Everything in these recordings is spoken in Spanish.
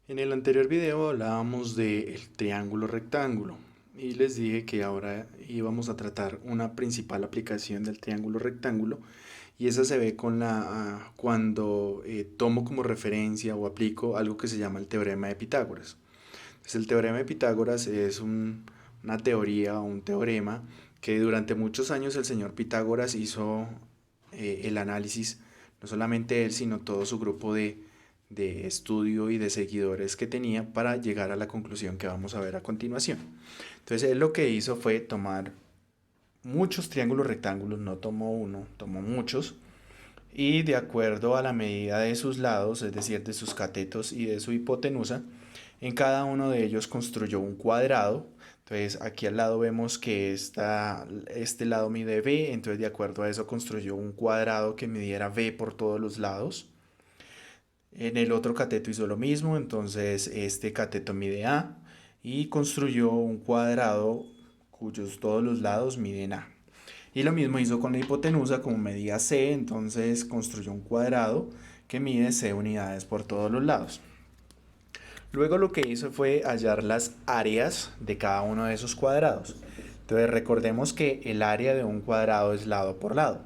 En el anterior video hablábamos del triángulo rectángulo y les dije que ahora íbamos a tratar una principal aplicación del triángulo rectángulo y esa se ve cuando tomo como referencia o aplico algo que se llama el teorema de Pitágoras. Entonces, el teorema de Pitágoras es una teoría o un teorema que durante muchos años el señor Pitágoras hizo el análisis, no solamente él, sino todo su grupo de estudio y de seguidores que tenía para llegar a la conclusión que vamos a ver a continuación. Entonces él lo que hizo fue tomar muchos triángulos rectángulos, no tomó uno, tomó muchos, y de acuerdo a la medida de sus lados, es decir, de sus catetos y de su hipotenusa, en cada uno de ellos construyó un cuadrado. Entonces aquí al lado vemos que este lado mide b, entonces de acuerdo a eso construyó un cuadrado que midiera b por todos los lados. En el otro cateto hizo lo mismo, entonces este cateto mide A y construyó un cuadrado cuyos todos los lados miden A. Y lo mismo hizo con la hipotenusa, como medía C, entonces construyó un cuadrado que mide C unidades por todos los lados. Luego lo que hizo fue hallar las áreas de cada uno de esos cuadrados. Entonces recordemos que el área de un cuadrado es lado por lado.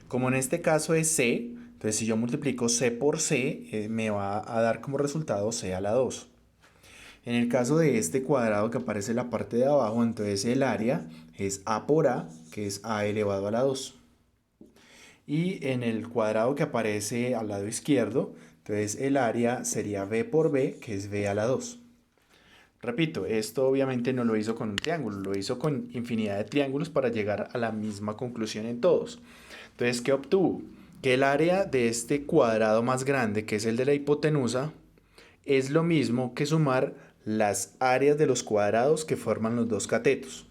Como en este caso es C, entonces si yo multiplico C por C, me va a dar como resultado C a la 2. En el caso de este cuadrado que aparece en la parte de abajo, entonces el área es A por A, que es A elevado a la 2. Y en el cuadrado que aparece al lado izquierdo, entonces el área sería B por B, que es B a la 2. Repito, esto obviamente no lo hizo con un triángulo, lo hizo con infinidad de triángulos para llegar a la misma conclusión en todos. Entonces, ¿qué obtuvo? Que el área de este cuadrado más grande, que es el de la hipotenusa, es lo mismo que sumar las áreas de los cuadrados que forman los dos catetos.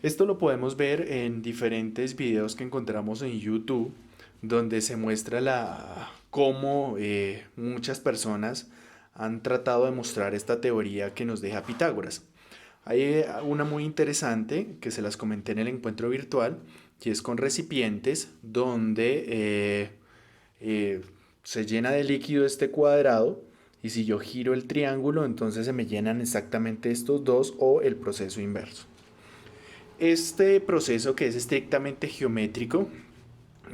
Esto lo podemos ver en diferentes videos que encontramos en YouTube, donde se muestra cómo muchas personas han tratado de mostrar esta teoría que nos deja Pitágoras. Hay una muy interesante que se las comenté en el encuentro virtual, que es con recipientes donde eh, se llena de líquido este cuadrado y si yo giro el triángulo, entonces se me llenan exactamente estos dos o el proceso inverso. Este proceso, que es estrictamente geométrico,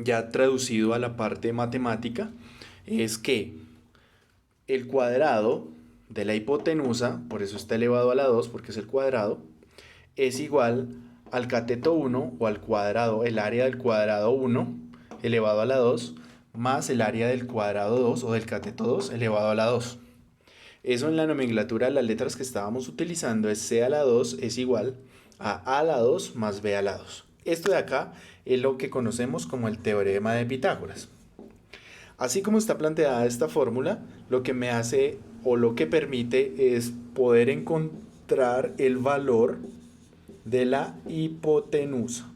ya traducido a la parte matemática, es que el cuadrado de la hipotenusa, por eso está elevado a la 2 porque es el cuadrado, es igual al cateto 1 o al cuadrado, el área del cuadrado 1 elevado a la 2 más el área del cuadrado 2 o del cateto 2 elevado a la 2. Eso en la nomenclatura de las letras que estábamos utilizando es C a la 2 es igual a la 2 más B a la 2. Esto de acá es lo que conocemos como el teorema de Pitágoras. Así como está planteada esta fórmula, lo que me hace o lo que permite es poder encontrar el valor de la hipotenusa.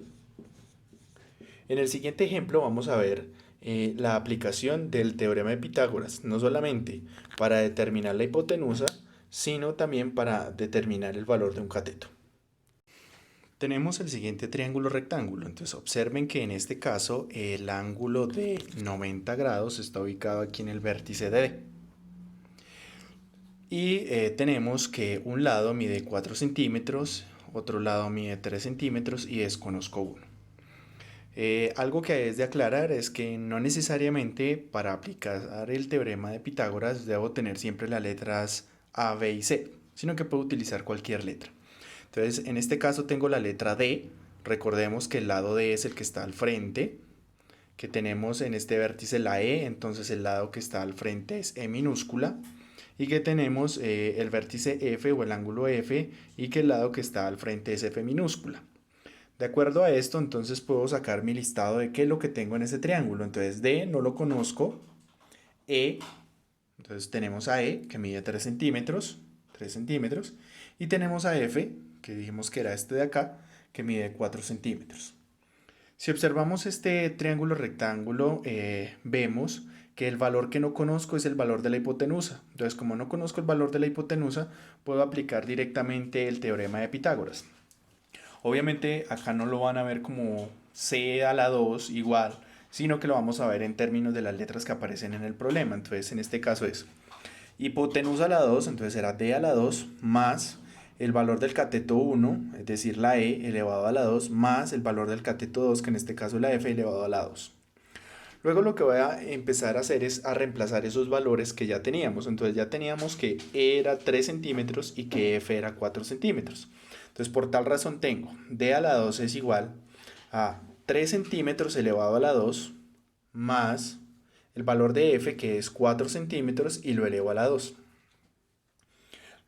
En el siguiente ejemplo vamos a ver la aplicación del teorema de Pitágoras, no solamente para determinar la hipotenusa, sino también para determinar el valor de un cateto. Tenemos el siguiente triángulo rectángulo, entonces observen que en este caso el ángulo de 90 grados está ubicado aquí en el vértice de D. Y tenemos que un lado mide 4 centímetros, otro lado mide 3 centímetros y desconozco uno. Algo que es de aclarar es que no necesariamente para aplicar el teorema de Pitágoras debo tener siempre las letras A, B y C, sino que puedo utilizar cualquier letra. Entonces, en este caso tengo la letra D. Recordemos que el lado D es el que está al frente, que tenemos en este vértice la E, entonces el lado que está al frente es E minúscula, y que tenemos el vértice F o el ángulo F, y que el lado que está al frente es F minúscula. De acuerdo a esto, entonces puedo sacar mi listado de qué es lo que tengo en ese triángulo. Entonces D no lo conozco, E, entonces tenemos a E que mide 3 centímetros, y tenemos a F, que dijimos que era este de acá, que mide 4 centímetros. Si observamos este triángulo rectángulo, vemos que el valor que no conozco es el valor de la hipotenusa. Entonces, como no conozco el valor de la hipotenusa, puedo aplicar directamente el teorema de Pitágoras. Obviamente acá no lo van a ver como C a la 2 igual, sino que lo vamos a ver en términos de las letras que aparecen en el problema. Entonces en este caso es Hipotenusa a la 2, entonces será D a la 2 más el valor del cateto 1, es decir, la E elevado a la 2, más el valor del cateto 2, que en este caso es la F elevado a la 2. Luego lo que voy a empezar a hacer es a reemplazar esos valores que ya teníamos. Entonces ya teníamos que E era 3 centímetros y que F era 4 centímetros. Entonces por tal razón tengo D a la 2 es igual a 3 centímetros elevado a la 2 más el valor de F, que es 4 centímetros, y lo elevo a la 2.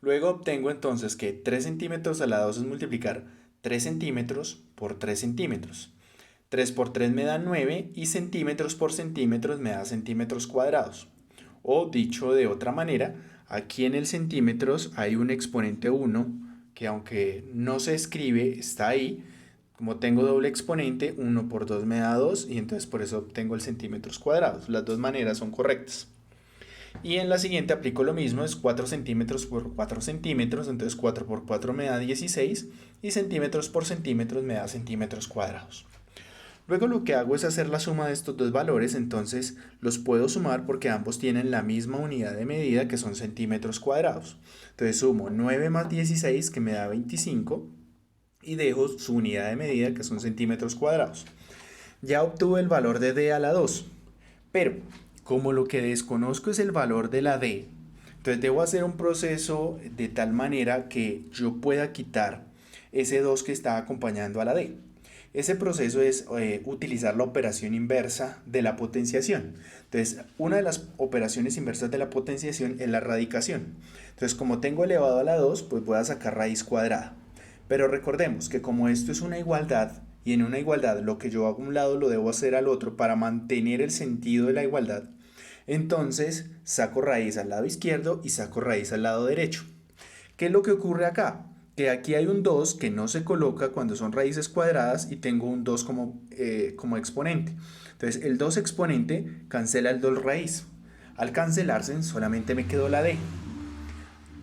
Luego obtengo entonces que 3 centímetros a la 2 es multiplicar 3 centímetros por 3 centímetros. 3 por 3 me da 9 y centímetros por centímetros me da centímetros cuadrados. O dicho de otra manera, aquí en el centímetros hay un exponente 1 que, aunque no se escribe, está ahí. Como tengo doble exponente, 1 por 2 me da 2 y entonces por eso obtengo el centímetros cuadrados. Las dos maneras son correctas. Y en la siguiente aplico lo mismo, es 4 centímetros por 4 centímetros, entonces 4 por 4 me da 16 y centímetros por centímetros me da centímetros cuadrados. Luego lo que hago es hacer la suma de estos dos valores, entonces los puedo sumar porque ambos tienen la misma unidad de medida, que son centímetros cuadrados. Entonces sumo 9 más 16, que me da 25, y dejo su unidad de medida, que son centímetros cuadrados. Ya obtuve el valor de D a la 2, pero como lo que desconozco es el valor de la D, entonces debo hacer un proceso de tal manera que yo pueda quitar ese 2 que está acompañando a la D. Ese proceso es utilizar la operación inversa de la potenciación. Entonces, una de las operaciones inversas de la potenciación es la radicación. Entonces, como tengo elevado a la 2, pues voy a sacar raíz cuadrada. Pero recordemos que como esto es una igualdad, y en una igualdad lo que yo hago a un lado lo debo hacer al otro para mantener el sentido de la igualdad, entonces saco raíz al lado izquierdo y saco raíz al lado derecho. ¿Qué es lo que ocurre acá? Que aquí hay un 2 que no se coloca cuando son raíces cuadradas y tengo un 2 como exponente. Entonces el 2 exponente cancela el 2 raíz. Al cancelarse solamente me quedó la D.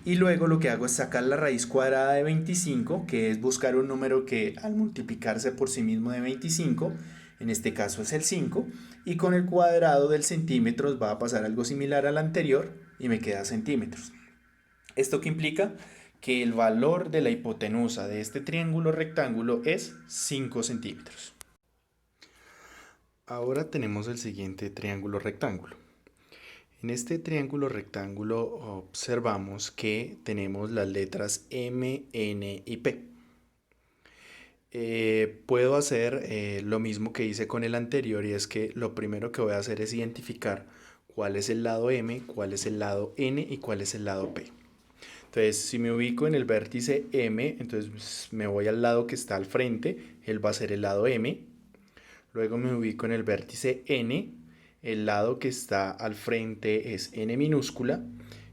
Y luego lo que hago es sacar la raíz cuadrada de 25, que es buscar un número que al multiplicarse por sí mismo de 25, en este caso es el 5, y con el cuadrado del centímetros va a pasar algo similar al anterior y me queda centímetros. ¿Esto qué implica? Que el valor de la hipotenusa de este triángulo rectángulo es 5 centímetros. Ahora tenemos el siguiente triángulo rectángulo. En este triángulo rectángulo observamos que tenemos las letras M, N y P. Puedo hacer lo mismo que hice con el anterior, y es que lo primero que voy a hacer es identificar cuál es el lado M, cuál es el lado N y cuál es el lado P. Entonces, si me ubico en el vértice M, entonces me voy al lado que está al frente, él va a ser el lado M. Luego me ubico en el vértice N, el lado que está al frente es N minúscula.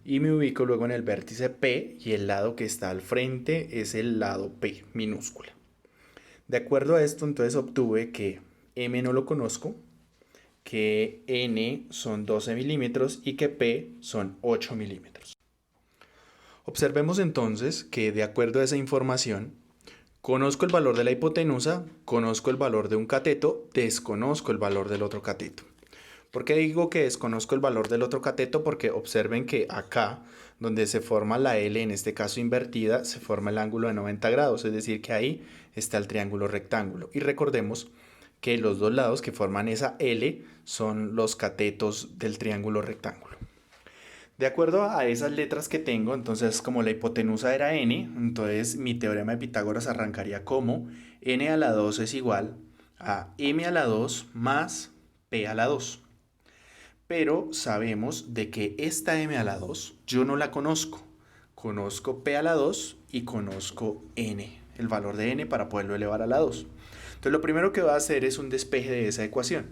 Y me ubico luego en el vértice P y el lado que está al frente es el lado P minúscula. De acuerdo a esto, entonces obtuve que M no lo conozco, que N son 12 milímetros y que P son 8 milímetros. Observemos entonces que, de acuerdo a esa información, conozco el valor de la hipotenusa, conozco el valor de un cateto, desconozco el valor del otro cateto. ¿Por qué digo que desconozco el valor del otro cateto? Porque observen que acá, donde se forma la L, en este caso invertida, se forma el ángulo de 90 grados, es decir, que ahí está el triángulo rectángulo. Y recordemos que los dos lados que forman esa L son los catetos del triángulo rectángulo. De acuerdo a esas letras que tengo, entonces como la hipotenusa era n, entonces mi teorema de Pitágoras arrancaría como n a la 2 es igual a m a la 2 más p a la 2. Pero sabemos de que esta m a la 2 yo no la conozco. Conozco p a la 2 y conozco n, el valor de n para poderlo elevar a la 2. Entonces lo primero que voy a hacer es un despeje de esa ecuación.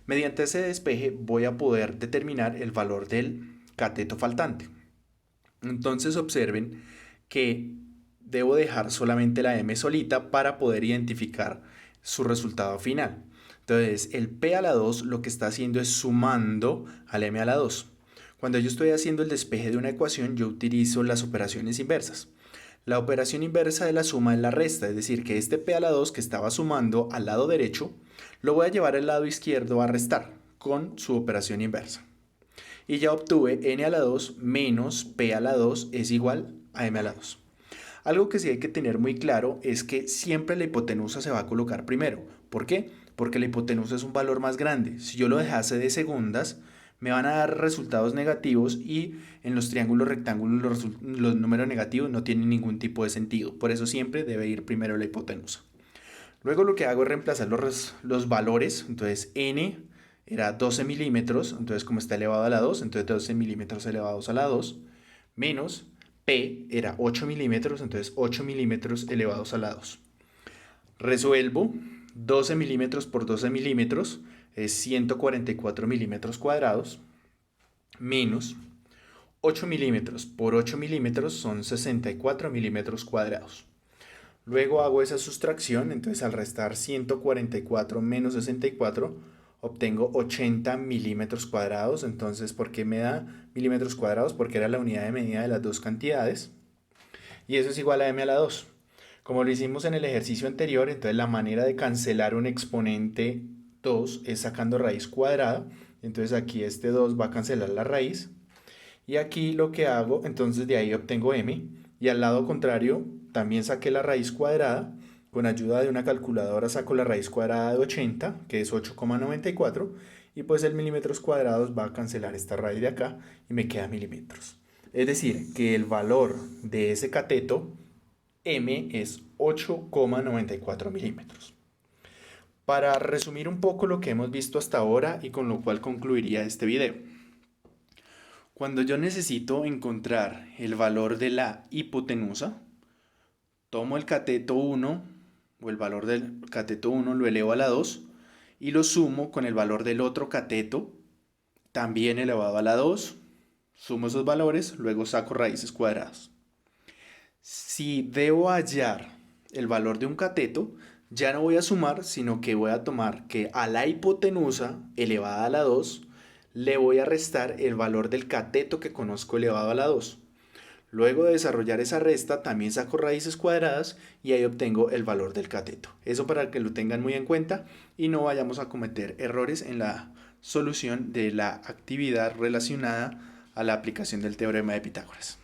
Mediante ese despeje voy a poder determinar el valor del cateto faltante. Entonces observen que debo dejar solamente la m solita para poder identificar su resultado final. Entonces el p a la 2 lo que está haciendo es sumando al m a la 2. Cuando yo estoy haciendo el despeje de una ecuación, yo utilizo las operaciones inversas. La operación inversa de la suma es la resta, es decir, que este p a la 2 que estaba sumando al lado derecho, lo voy a llevar al lado izquierdo a restar con su operación inversa. y ya obtuve n a la 2 menos p a la 2 es igual a m a la 2. Algo que sí hay que tener muy claro es que siempre la hipotenusa se va a colocar primero. ¿Por qué? Porque la hipotenusa es un valor más grande. Si yo lo dejase de segundas, me van a dar resultados negativos y en los triángulos rectángulos los números negativos no tienen ningún tipo de sentido. Por eso siempre debe ir primero la hipotenusa. Luego lo que hago es reemplazar los valores. Entonces n era 12 milímetros, entonces como está elevado a la 2, entonces 12 milímetros elevados a la 2, menos P era 8 milímetros, entonces 8 milímetros elevados a la 2. Resuelvo 12 milímetros por 12 milímetros, es 144 milímetros cuadrados, menos 8 milímetros por 8 milímetros son 64 milímetros cuadrados. Luego hago esa sustracción, entonces al restar 144 menos 64, obtengo 80 milímetros cuadrados. Entonces, ¿por qué me da milímetros cuadrados? Porque era la unidad de medida de las dos cantidades. Y eso es igual a m a la 2. Como lo hicimos en el ejercicio anterior, entonces la manera de cancelar un exponente 2 es sacando raíz cuadrada. Entonces aquí este 2 va a cancelar la raíz. Y aquí lo que hago, entonces de ahí obtengo m. Y al lado contrario, también saqué la raíz cuadrada. Con ayuda de una calculadora saco la raíz cuadrada de 80, que es 8,94. Y pues el milímetros cuadrados va a cancelar esta raíz de acá y me queda milímetros. Es decir, que el valor de ese cateto, m, es 8,94 milímetros. Para resumir un poco lo que hemos visto hasta ahora y con lo cual concluiría este video. Cuando yo necesito encontrar el valor de la hipotenusa, tomo el cateto 1 o el valor del cateto 1 lo elevo a la 2 y lo sumo con el valor del otro cateto también elevado a la 2. Sumo esos valores, luego saco raíces cuadradas. Si debo hallar el valor de un cateto, ya no voy a sumar, sino que voy a tomar que a la hipotenusa elevada a la 2 le voy a restar el valor del cateto que conozco elevado a la 2. Luego de desarrollar esa resta, también saco raíces cuadradas y ahí obtengo el valor del cateto. Eso para que lo tengan muy en cuenta y no vayamos a cometer errores en la solución de la actividad relacionada a la aplicación del teorema de Pitágoras.